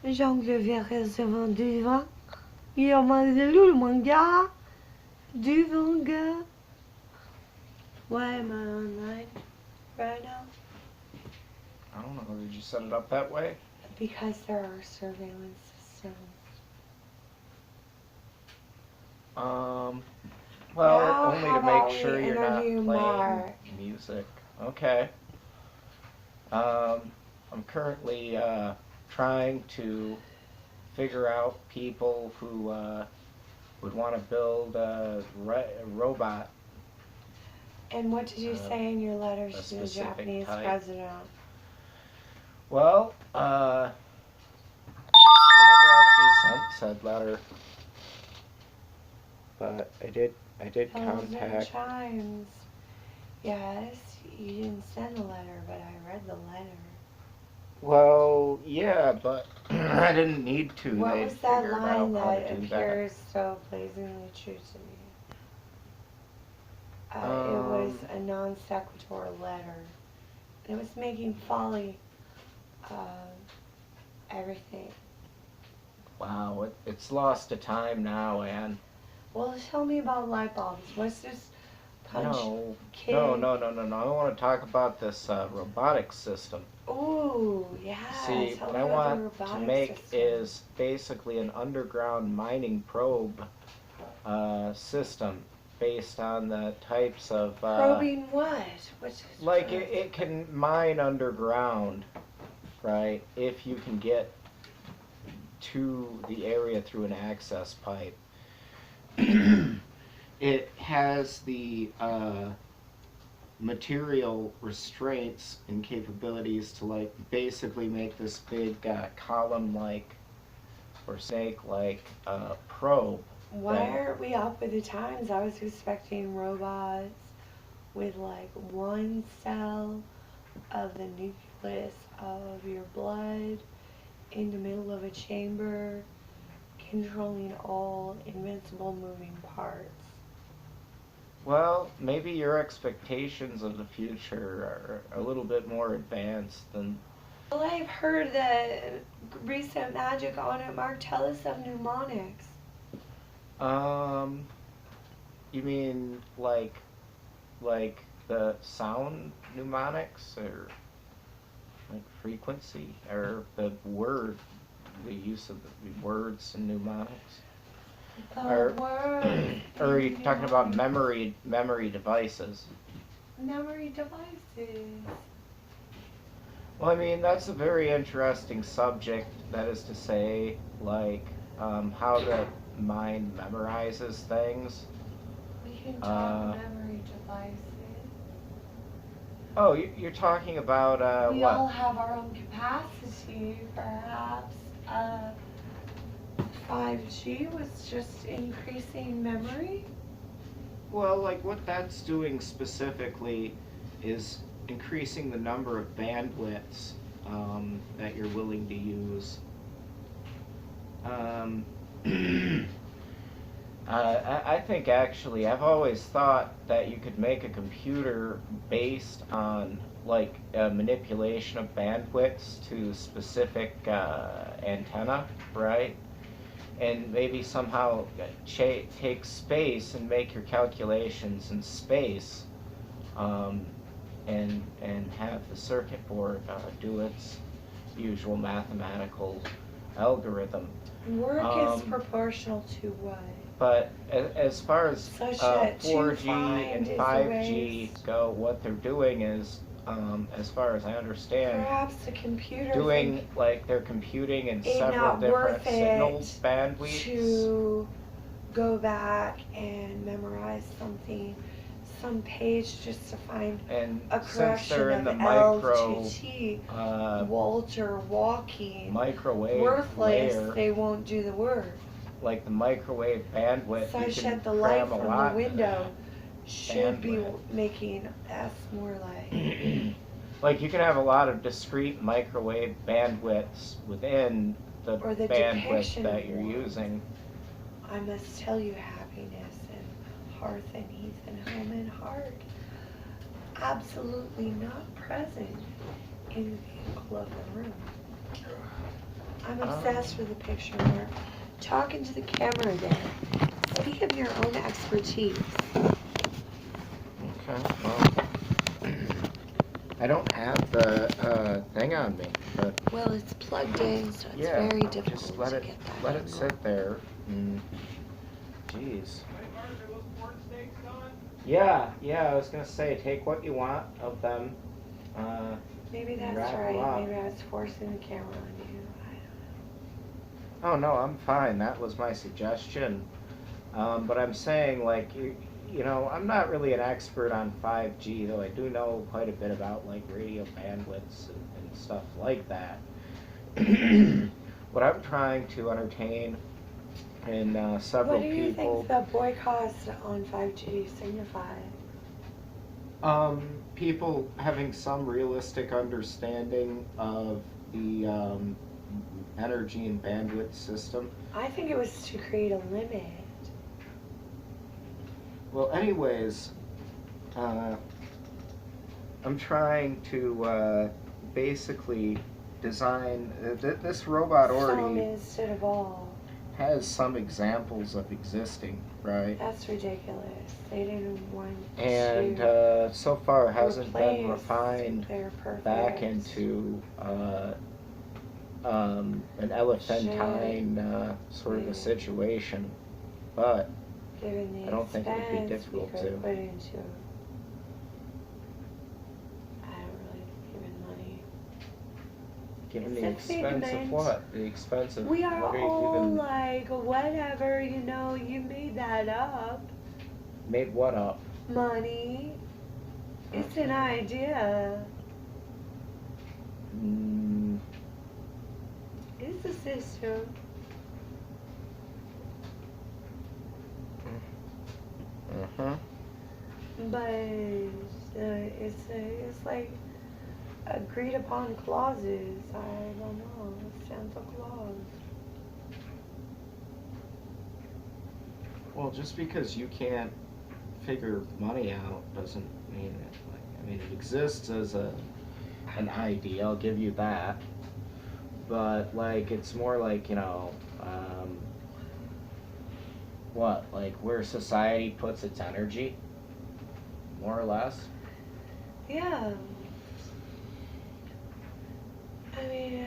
J'angle verrai devant du vent. Il a mangé le manga. Du manga. Why am I online right now? I don't know. Did you set it up that way? Because there are surveillance systems. Well, Now, only how to make about sure we you're not interview playing Mark? music. Okay. I'm currently trying to figure out people who would want to build a robot. And what did you say in your letter to the specific Japanese type. president? Well, I never actually sent said letter, but I did Pills and contact. chimes. Yes, you didn't send the letter, but I read the letter. Well, yeah, but I didn't need to. What They'd was that figured line out how that to do appears so blazingly true to me? It was a non sequitur letter. It was making folly everything. Wow, it's lost to time now, Anne. Well, tell me about light bulbs. What's this punch kid? No. I want to talk about this robotics system. Ooh, yeah. See, Tell what me I about the want to robotics make system. is basically an underground mining probe system based on the types of... Probing what? Like, it can mine underground, right, if you can get to the area through an access pipe. It has the material restraints and capabilities to, like, basically make this big column-like or snake-like probe. Why aren't we up with the times? I was expecting robots with like one cell of the nucleus of your blood in the middle of a chamber, controlling all invincible moving parts. Well, maybe your expectations of the future are a little bit more advanced than... Well, I've heard that recent magic on it, Mark. Tell us of mnemonics. You mean like the sound mnemonics, or like frequency, or the use of the words and mnemonics? The word. Or are you talking about memory devices? Memory devices. Well, I mean, that's a very interesting subject. That is to say, like, how the mind memorizes things. We can talk memory devices. Oh, you're talking about we what? We all have our own capacity, perhaps. 5G was just increasing memory? Well, like, what that's doing specifically is increasing the number of bandwidths that you're willing to use. I think actually, I've always thought that you could make a computer based on like manipulation of bandwidths to specific antenna, right? And maybe somehow take space and make your calculations in space, and have the circuit board do its usual mathematical algorithm. Work is proportional to what? But as far as 4G and 5G go, what they're doing is, as far as I understand, perhaps the computer doing like they're computing in several different signal bandwidths. To go back and memorize some page just to find a correction of the LTT, Walter walking, microwave worthless, layer, they won't do the work. Like the microwave bandwidth, so I you shut can the light cram from a lot the window. Should bandwidth. be making us more like. Like you can have a lot of discrete microwave bandwidths within the bandwidth that you're using. I must tell you, happiness and hearth and heath and home and heart, absolutely not present in the vehicle of the room. I'm obsessed with the picture mark. Talking to the camera again. Speak of your own expertise. Okay, well, I don't have the thing on me, but Well, it's plugged in, so it's yeah, very difficult just let to it get that let it angle. sit there. Jeez. Yeah, I was gonna say, take what you want of them. Maybe and that's wrap 'em right. up. Maybe I was forcing the camera on you. Oh no, I'm fine. That was my suggestion. But I'm saying, like, you know, I'm not really an expert on 5G, though I do know quite a bit about like radio bandwidths and stuff like that. What I'm trying to entertain in several What do you people. think the boycotts on 5G signify? People having some realistic understanding of the energy and bandwidth system. I think it was to create a limit. Well, anyways, I'm trying to basically design this robot Some already instead of all. has some examples of existing, right? That's ridiculous. They didn't want And to so far hasn't been replace refined their perfect back into an elephantine sort of a situation, but given the I don't think it would be expense we difficult could to. put into. I don't really give it money. Given It's the a expense of figment. what? The expense of We are what are you all even like, whatever, you know, you made that up. made what up? Money. It's an idea. Mm, It's a system. uh-huh. But it's like agreed upon clauses. I don't know. Santa Claus. Well, just because you can't figure money out doesn't mean it. Like, I mean, it exists as an idea. I'll give you that. But like, it's more like, you know, what, like where society puts its energy, more or less. Yeah. I mean,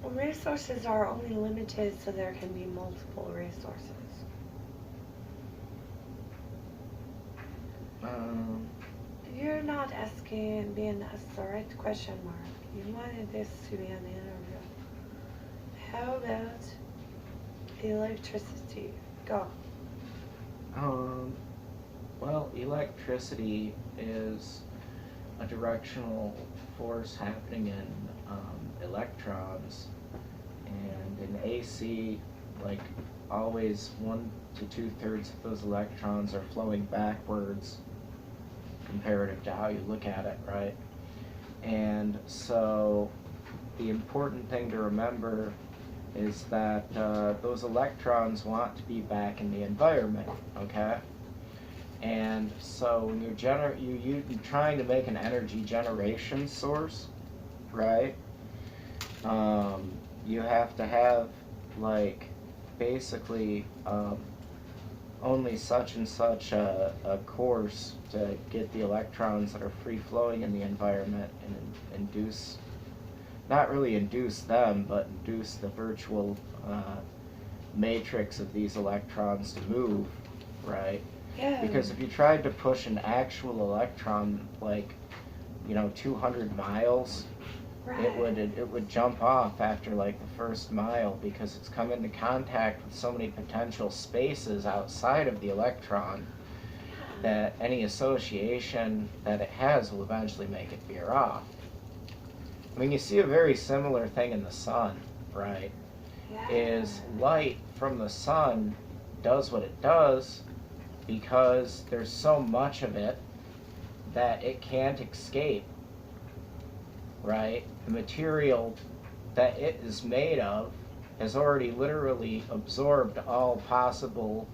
resources are only limited so there can be multiple resources. You're not asking, being asked the right question mark. You wanted this to be an interview. How about electricity? Go. Well, electricity is a directional force happening in electrons, and in AC, like always 1 to 2/3 of those electrons are flowing backwards comparative to how you look at it, right? And so the important thing to remember is that those electrons want to be back in the environment, okay? And so when you're trying to make an energy generation source, right? You have to have like basically only such and such a course to get the electrons that are free flowing in the environment and induce, not really induce them, but induce the virtual matrix of these electrons to move, right? Yeah. Because if you tried to push an actual electron like, 200 miles, right. it would jump off after like the first mile because it's come into contact with so many potential spaces outside of the electron that any association that it has will eventually make it veer off. I mean, you see a very similar thing in the sun, right? Yeah. Is light from the sun does what it does because there's so much of it that it can't escape, right? The material that it is made of has already literally absorbed all possible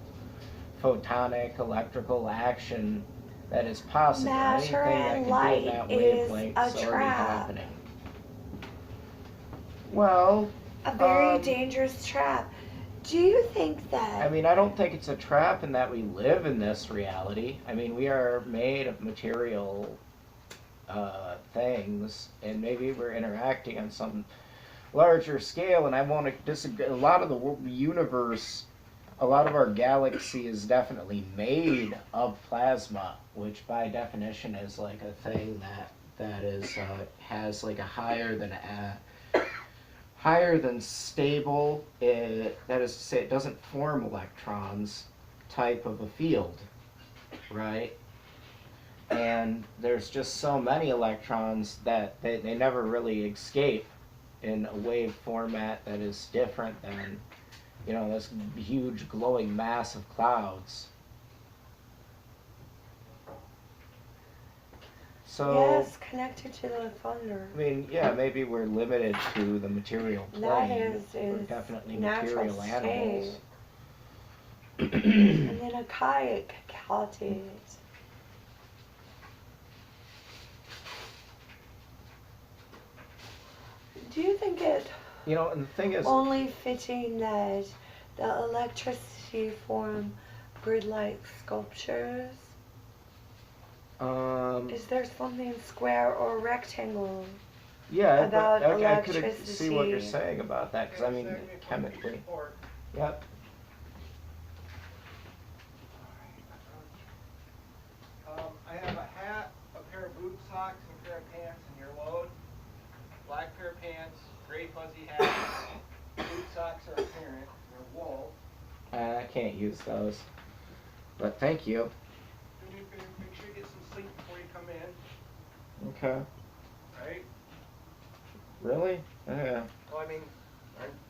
photonic electrical action that is possible. Matter Anything that and can be in light that is wavelength a is already trap. happening. Well, a very Um, dangerous trap. Do you think I that? mean, I don't think it's a trap in that we live in this reality. I mean, we are made of material things, and maybe we're interacting on some larger scale. And I want to disagree. A lot of the universe, a lot of our galaxy is definitely made of plasma, which by definition is like a thing that is has like a higher than stable, that is to say, it doesn't form electrons type of a field, right? And there's just so many electrons that they never really escape in a wave format that is different than, this huge glowing mass of clouds. So, Yes, connected to the thunder. I mean, yeah, maybe we're limited to the material That plane. is We're is definitely natural material state. animals. And then a kayak calculated. Do you think it And the thing is, only fitting that the electricity form grid-like sculptures? Is there something square or rectangle? yeah, about but I could see what you're electricity? saying about that, because I mean, chemically. Yep. I have a hat, a pair of boot socks, and a pair of pants in your load. Black pair of pants, gray fuzzy hat. Boot socks are apparent. They're wool. I can't use those. But thank you. Make sure you get some sleep before you come in, Okay. right? Really? Yeah. Well, I mean,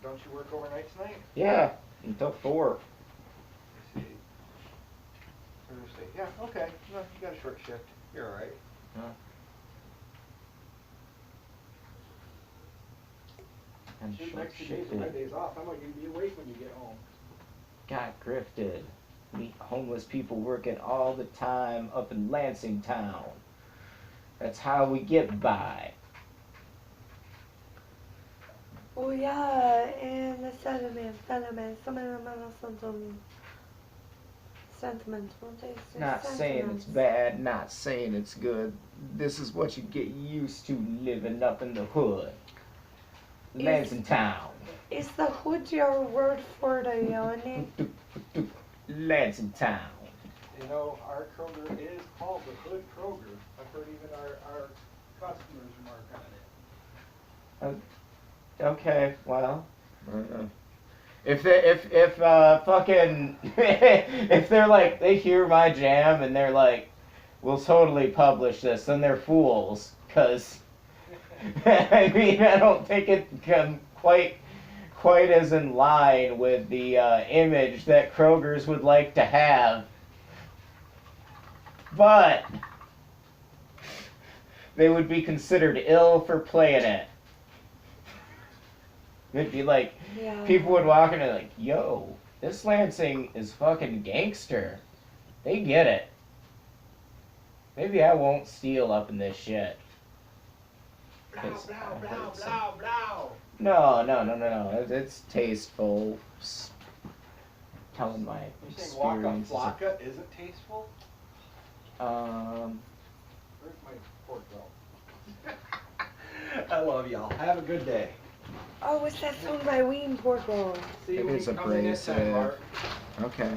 don't you work overnight tonight? Yeah. Until 4. Let's see. Thursday. Yeah, okay. No, you got a short shift. You're all right. And Shoot, short next 2 days are my shifted. days off. I'm going to be awake when you get home. Got grifted. Meet homeless people working all the time up in Lansing Town. That's how we get by. Oh yeah, and the sentiments, won't they say Not saying it's sentiments? bad, not saying it's good. This is what you get used to living up in the hood. Lansing Town. Is the hood your word for the yoni? Lansing Town. You know, our Kroger is called the Hood Kroger. I've heard even our customers remark on it. Okay, well, if fucking if they're like, they hear my jam and they're like, we'll totally publish this, then they're fools, cause I mean, I don't think it come quite as in line with the image that Kroger's would like to have, but they would be considered ill for playing it. It'd be like, Yeah. people would walk in and like, yo, this Lansing is fucking gangster. They get it. Maybe I won't steal up in this shit. Blow, blow, blow, blow, blow. No. It's tasteful. Telling my You're saying Waka experiences. Flocka isn't tasteful? Um, Where's my pork roll? I love y'all. Have a good day. Oh, what's that song by Ween Pork Roll? See you It when is you come in next time, abrasive. Mark. okay.